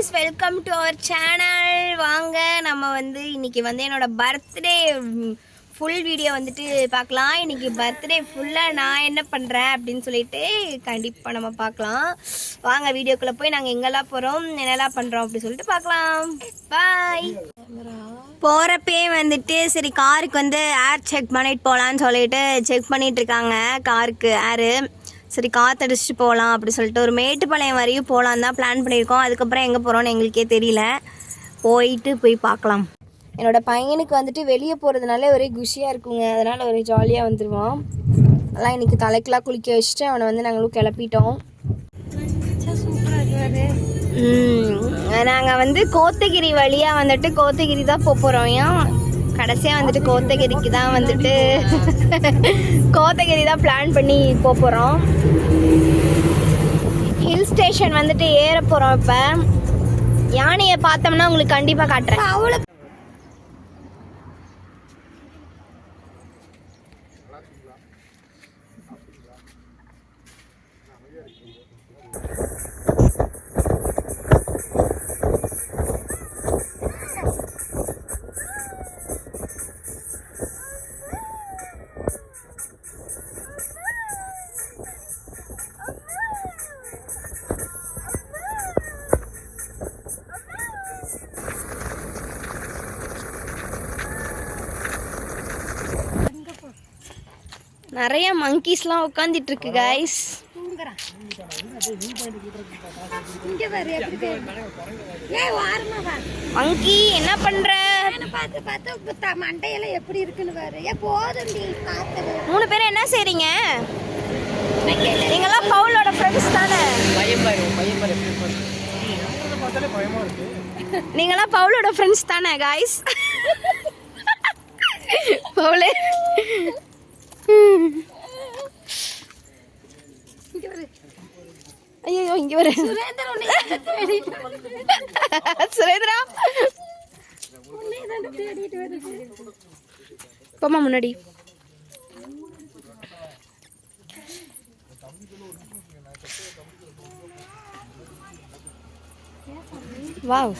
guys, welcome to our channel. வாங்க நம்ம இன்னைக்கு என்னோட பர்த்டே ஃபுல் வீடியோ பார்க்கலாம். இன்னைக்கு பர்த்டே ஃபுல்லா நான் என்ன பண்றேன் அப்படினு சொல்லிட்டு கண்டிப்பா நம்ம பார்க்கலாம். வாங்க வீடியோக்குள்ள போய் நாங்க எங்கெல்லாம் போறோம், என்னெல்லாம் பண்றோம் அப்படி சொல்லிட்டு பார்க்கலாம். பை. போறப்பே சரி காருக்கு ஏர் செக் பண்ணிட்டு போலாம்னு சொல்லிட்டு செக் பண்ணிட்டு இருக்காங்க காருக்கு ஏர். சரி காற்றடிச்சிட்டு போகலாம் அப்படி சொல்லிட்டு ஒரு மேட்டுப்பாளையம் வரையும் போகலான்னு தான் பிளான் பண்ணியிருக்கோம். அதுக்கப்புறம் எங்கே போகிறோன்னு எங்களுக்கே தெரியல. போய் பார்க்கலாம். என்னோடய பையனுக்கு வெளியே போகிறதுனால ஒரே குஷியாக இருக்குங்க. அதனால் ஒரே ஜாலியாக வந்துடுவான். அதெல்லாம் இன்றைக்கி தலைக்கெலாம் குளிக்க வச்சுட்டு அவனை நாங்களும் கிளப்பிட்டோம். நாங்கள் கோத்தகிரி வழியாக கோத்தகிரி தான் போகிறோம். ஏன் கடைசியாக கோத்தகிரிக்கு தான் கோத்தகிரி தான் பிளான் பண்ணி போகிறோம். ஹில் ஸ்டேஷன் ஏற போகிறோம். இப்போ யானையை பார்த்தோம்னா உங்களுக்கு கண்டிப்பாக காட்டுறேன். அவ்வளோ நிறைய மங்கீஸ்லாம் உட்காந்துட்டு இருக்கு கைஸ். மங்கி என்ன பண்ற? மண்டையெல்லாம் எப்படி இருக்குன்னு பாரு. போதும் 3 பேரும் என்ன செய்றீங்க? நீங்களாம் பவுலோட ஃப்ரெண்ட்ஸ் தானே? நீங்களாம் பவுலோட ஃப்ரெண்ட்ஸ் தானே கைஸ்? பவுலே ஐயோ இங்க வர சுரேந்திரா போமா முன்னாடி. வாவ்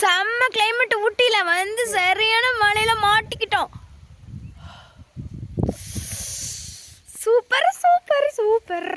செம்ம கிளைமேட். ஊட்டியில சரியான மழையில மாட்டிக்கிட்டோம். Super super super.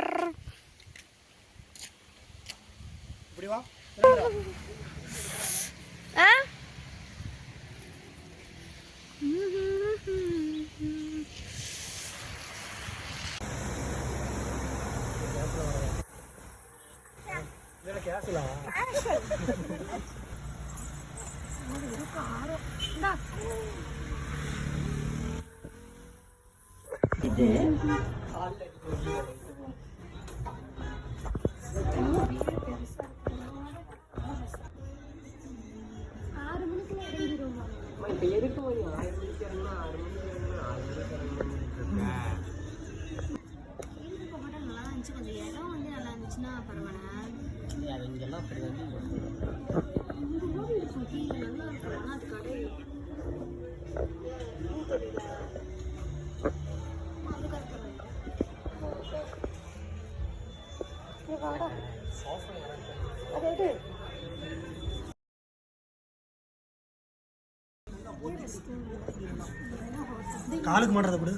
காலுக்கு மாட்டறது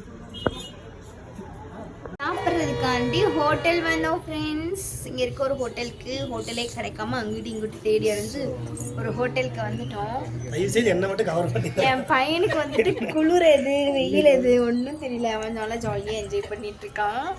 சாப்பிட்றதுக்காண்டி ஹோட்டல் வந்தோம் ஃப்ரெண்ட்ஸ். இங்கே இருக்க ஒரு ஹோட்டலே கிடைக்காம அங்கிட்டு இங்கிட்டு தேடி அடைஞ்சு ஒரு ஹோட்டலுக்கு வந்துட்டோம். என் பையனுக்கு குளிர் எது வெயில் எது ஒன்றும் தெரியல. அவன் நல்லா ஜாலியாக என்ஜாய் பண்ணிட்டு இருக்கான்.